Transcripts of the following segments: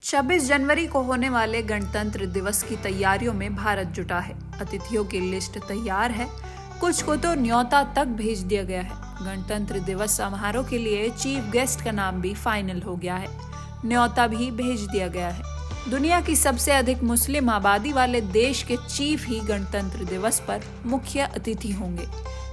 26 जनवरी को होने वाले गणतंत्र दिवस की तैयारियों में भारत जुटा है। अतिथियों की लिस्ट तैयार है, कुछ को तो न्योता तक भेज दिया गया है। गणतंत्र दिवस समारोह के लिए चीफ गेस्ट का नाम भी फाइनल हो गया है, न्योता भी भेज दिया गया है। दुनिया की सबसे अधिक मुस्लिम आबादी वाले देश के चीफ ही गणतंत्र दिवस पर मुख्य अतिथि होंगे।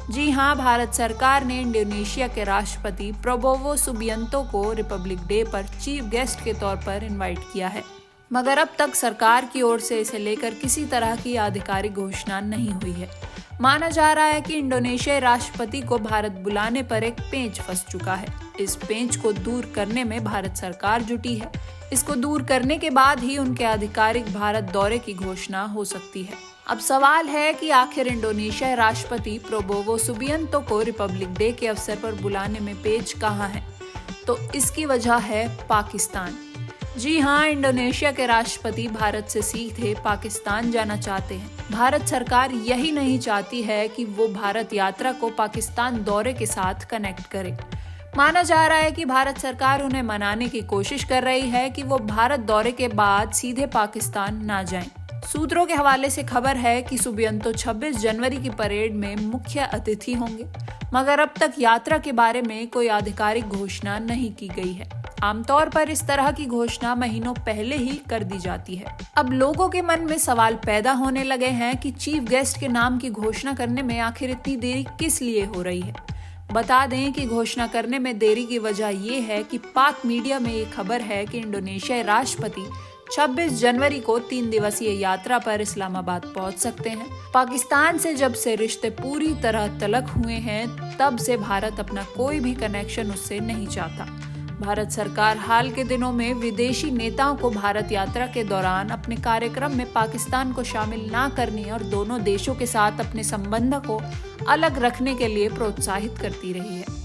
जी हाँ, भारत सरकार ने इंडोनेशिया के राष्ट्रपति प्रबोवो सुबियांतो को रिपब्लिक डे पर चीफ गेस्ट के तौर पर इनवाइट किया है, मगर अब तक सरकार की ओर से इसे लेकर किसी तरह की आधिकारिक घोषणा नहीं हुई है। माना जा रहा है कि इंडोनेशियाई राष्ट्रपति को भारत बुलाने पर एक पेंच फंस चुका है। इस पेंच को दूर करने में भारत सरकार जुटी है। इसको दूर करने के बाद ही उनके आधिकारिक भारत दौरे की घोषणा हो सकती है। अब सवाल है कि आखिर इंडोनेशियाई राष्ट्रपति प्रबोवो सुबियांतो को रिपब्लिक डे के अवसर पर बुलाने में पेच कहाँ है? तो इसकी वजह है पाकिस्तान। जी हाँ, इंडोनेशिया के राष्ट्रपति भारत से सीधे पाकिस्तान जाना चाहते हैं। भारत सरकार यही नहीं चाहती है कि वो भारत यात्रा को पाकिस्तान दौरे के साथ कनेक्ट करे। माना जा रहा है कि भारत सरकार उन्हें मनाने की कोशिश कर रही है कि वो भारत दौरे के बाद सीधे पाकिस्तान ना जाएं। सूत्रों के हवाले से खबर है कि सुबियांतो 26 जनवरी की परेड में मुख्य अतिथि होंगे, मगर अब तक यात्रा के बारे में कोई आधिकारिक घोषणा नहीं की गई है। आमतौर पर इस तरह की घोषणा महीनों पहले ही कर दी जाती है। अब लोगों के मन में सवाल पैदा होने लगे हैं कि चीफ गेस्ट के नाम की घोषणा करने में आखिर इतनी देरी किस लिए हो रही है। बता दें कि घोषणा करने में देरी की वजह ये है कि पाक मीडिया में ये खबर है कि इंडोनेशियाई राष्ट्रपति 26 जनवरी को 3 दिवसीय यात्रा पर इस्लामाबाद पहुंच सकते हैं। पाकिस्तान से जब से रिश्ते पूरी तरह तलक हुए हैं, तब से भारत अपना कोई भी कनेक्शन उससे नहीं चाहता। भारत सरकार हाल के दिनों में विदेशी नेताओं को भारत यात्रा के दौरान अपने कार्यक्रम में पाकिस्तान को शामिल ना करने और दोनों देशों के साथ अपने संबंध को अलग रखने के लिए प्रोत्साहित करती रही है।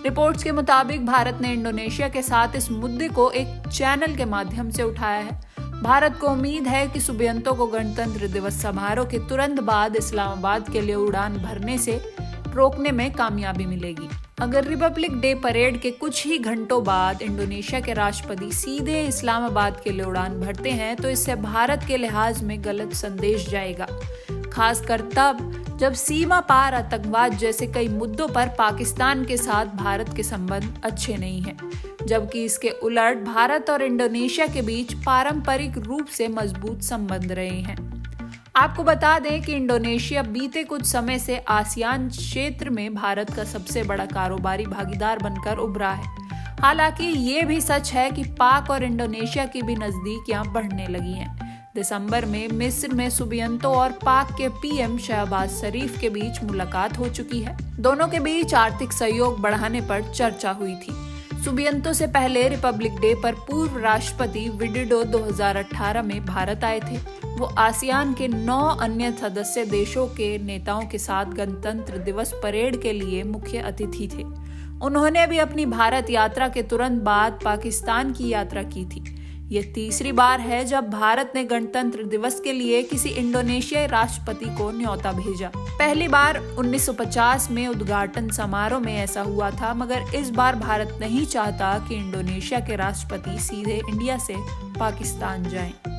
रिपोर्ट्स के मुताबिक भारत ने इंडोनेशिया के साथ इस मुद्दे को एक चैनल के माध्यम से उठाया है। भारत को उम्मीद है कि सुबियांतो को गणतंत्र दिवस समारोह के तुरंत बाद इस्लामाबाद के लिए उड़ान भरने से रोकने में कामयाबी मिलेगी। अगर रिपब्लिक डे परेड के कुछ ही घंटों बाद इंडोनेशिया के राष्ट्रपति सीधे इस्लामाबाद के लिए उड़ान भरते हैं, तो इससे भारत के लिहाज में गलत संदेश जाएगा, खासकर तब जब सीमा पार आतंकवाद जैसे कई मुद्दों पर पाकिस्तान के साथ भारत के संबंध अच्छे नहीं हैं, जबकि इसके उलट भारत और इंडोनेशिया के बीच पारंपरिक रूप से मजबूत संबंध रहे हैं। आपको बता दें कि इंडोनेशिया बीते कुछ समय से आसियान क्षेत्र में भारत का सबसे बड़ा कारोबारी भागीदार बनकर उभरा है। हालांकि ये भी सच है कि पाक और इंडोनेशिया की भी नजदीकियां बढ़ने लगी हैं। दिसंबर में मिस्र में सुबियांतो और पाक के पीएम शहबाज शरीफ के बीच मुलाकात हो चुकी है। दोनों के बीच आर्थिक सहयोग बढ़ाने पर चर्चा हुई थी। सुबियांतो से पहले रिपब्लिक डे पर पूर्व राष्ट्रपति विडिडो 2018 में भारत आए थे। वो आसियान के 9 अन्य सदस्य देशों के नेताओं के साथ गणतंत्र दिवस परेड के लिए मुख्य अतिथि थे। उन्होंने भी अपनी भारत यात्रा के तुरंत बाद पाकिस्तान की यात्रा की थी। ये तीसरी बार है जब भारत ने गणतंत्र दिवस के लिए किसी इंडोनेशियाई राष्ट्रपति को न्योता भेजा। पहली बार 1950 में उद्घाटन समारोह में ऐसा हुआ था, मगर इस बार भारत नहीं चाहता कि इंडोनेशिया के राष्ट्रपति सीधे इंडिया से पाकिस्तान जाएं।